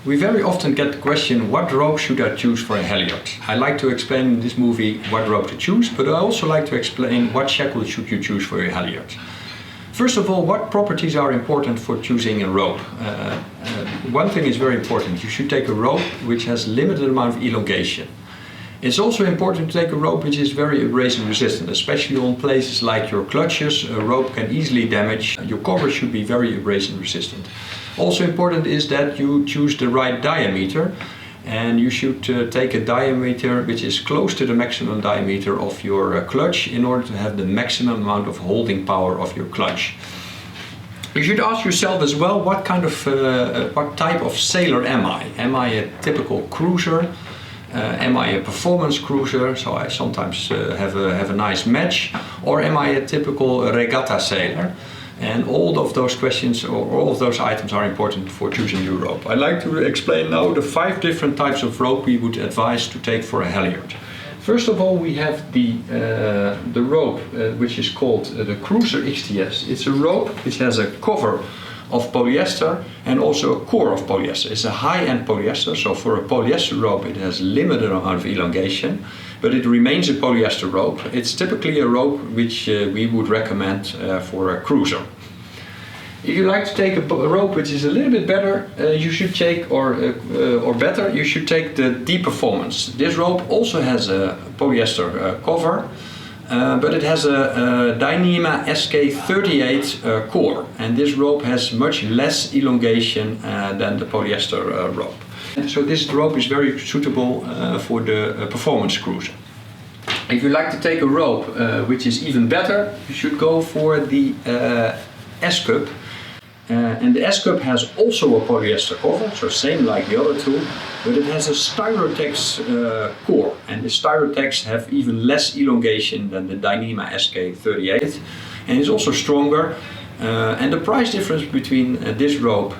We very often get the question, what rope should I choose for a halyard? I like to explain in this movie what rope to choose, but I also like to explain what shackle should you choose for your halyard. First of all, what properties are important for choosing a rope? One thing is very important. You should take a rope which has limited amount of elongation. It's also important to take a rope which is very abrasion resistant, especially on places like your clutches. A rope can easily damage. Your cover should be very abrasion resistant. Also important is that you choose the right diameter, and you should take a diameter which is close to the maximum diameter of your clutch in order to have the maximum amount of holding power of your clutch. You should ask yourself as well, what type of sailor am I? Am I a typical cruiser? Am I a performance cruiser, so I sometimes have a nice match, or am I a typical regatta sailor? And all of those questions or all of those items are important for choosing your rope. I'd like to explain now the 5 different types of rope we would advise to take for a halyard. First of all, we have the rope which is called the Cruiser XTS. It's a rope which has a cover of polyester and also a core of polyester. It's a high-end polyester, so for a polyester rope it has limited amount of elongation, but it remains a polyester rope. It's typically a rope which we would recommend for a cruiser. If you like to take a rope which is a little bit better, you should take, you should take the D-Performance. This rope also has a polyester cover, but it has a Dyneema SK38 core, and this rope has much less elongation than the polyester rope. And so this rope is very suitable for the performance cruiser. If you like to take a rope which is even better, you should go for the Escort. And the Escort has also a polyester cover, so same like the other two, but it has a Styrotex core, and the Styrotex have even less elongation than the Dyneema SK38, and it's also stronger. And the price difference between this rope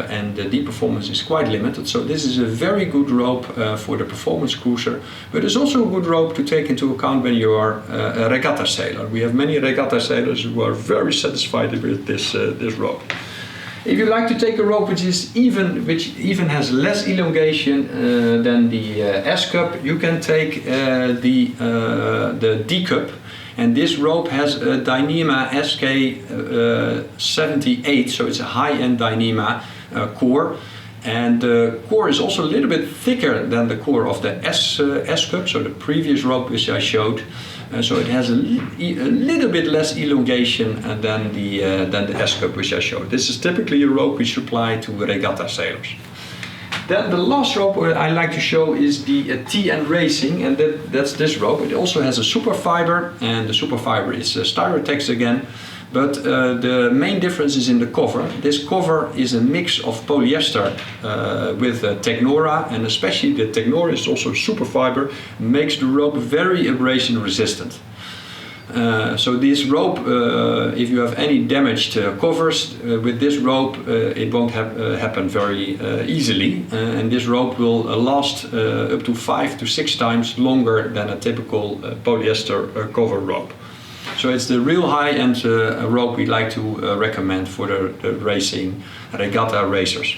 and the D-Performance is quite limited, so this is a very good rope for the performance cruiser, but it's also a good rope to take into account when you are a regatta sailor. We have many regatta sailors who are very satisfied with this rope. If you like to take a rope which even has less elongation than the S-cup, you can take the D-cup. And this rope has a Dyneema SK78, so it's a high-end Dyneema core. And the core is also a little bit thicker than the core of the S-cup, so the previous rope which I showed. So it has a little bit less elongation than the S-cup which I showed. This is typically a rope we supply to regatta sailors. Then the last rope I like to show is the TN Racing, and that's this rope. It also has a super fiber, and the super fiber is Styrotex again. But the main difference is in the cover. This cover is a mix of polyester with Technora, and especially the Technora is also super fiber, makes the rope very abrasion resistant. So this rope, if you have any damaged covers with this rope, it won't happen very easily, and this rope will last up to 5 to 6 times longer than a typical polyester cover rope. So it's the real high-end rope we like to recommend for the racing regatta racers.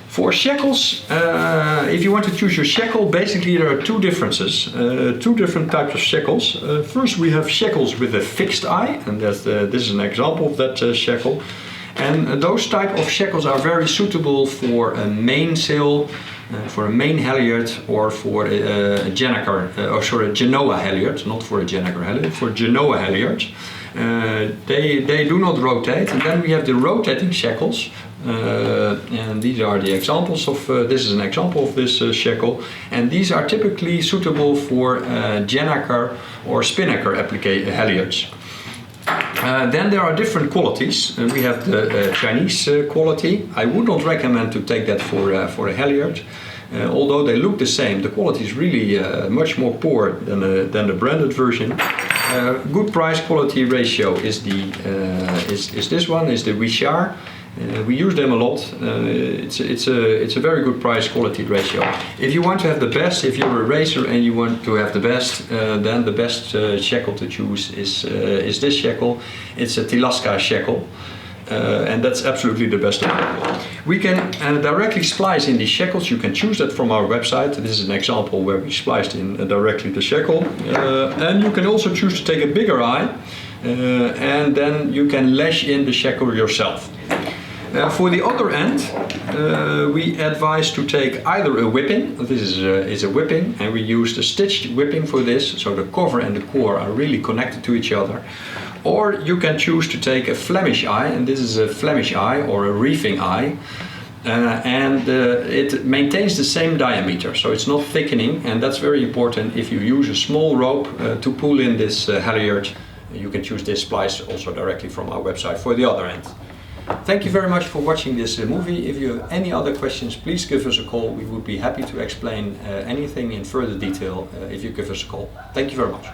For shackles, if you want to choose your shackle, basically there are 2 differences, 2 different types of shackles. First we have shackles with a fixed eye, and this is an example of that shackle. And those type of shackles are very suitable for a mainsail, for a main halyard, or for a Genoa halyard, not for a Janaker halyard, for Genoa halyards. They do not rotate, and then we have the rotating shackles. And these are the examples of, this is an example of this shackle, and these are typically suitable for Janaker or Spinnaker halyards. Then there are different qualities. We have the Chinese quality. I would not recommend to take that for a halyard. Although they look the same, the quality is really much more poor than the branded version. Good price quality ratio is this one, is the Richard. We use them a lot. It's a very good price quality ratio. If you want to have the best, if you're a racer and you want to have the best, then the best shackle to choose is this shackle. It's a Tilaska shackle. and that's absolutely the best available. We can directly splice in the shackles. You can choose that from our website. This is an example where we spliced in directly the shackle. And you can also choose to take a bigger eye, and then you can lash in the shackle yourself. For the other end, we advise to take either a whipping. This is a whipping, and we use the stitched whipping for this, so the cover and the core are really connected to each other. Or you can choose to take a Flemish eye, and this is a Flemish eye or a reefing eye, and it maintains the same diameter, so it's not thickening, and that's very important. If you use a small rope to pull in this halyard, you can choose this splice also directly from our website for the other end. Thank you very much for watching this movie. If you have any other questions, please give us a call. We would be happy to explain anything in further detail if you give us a call. Thank you very much.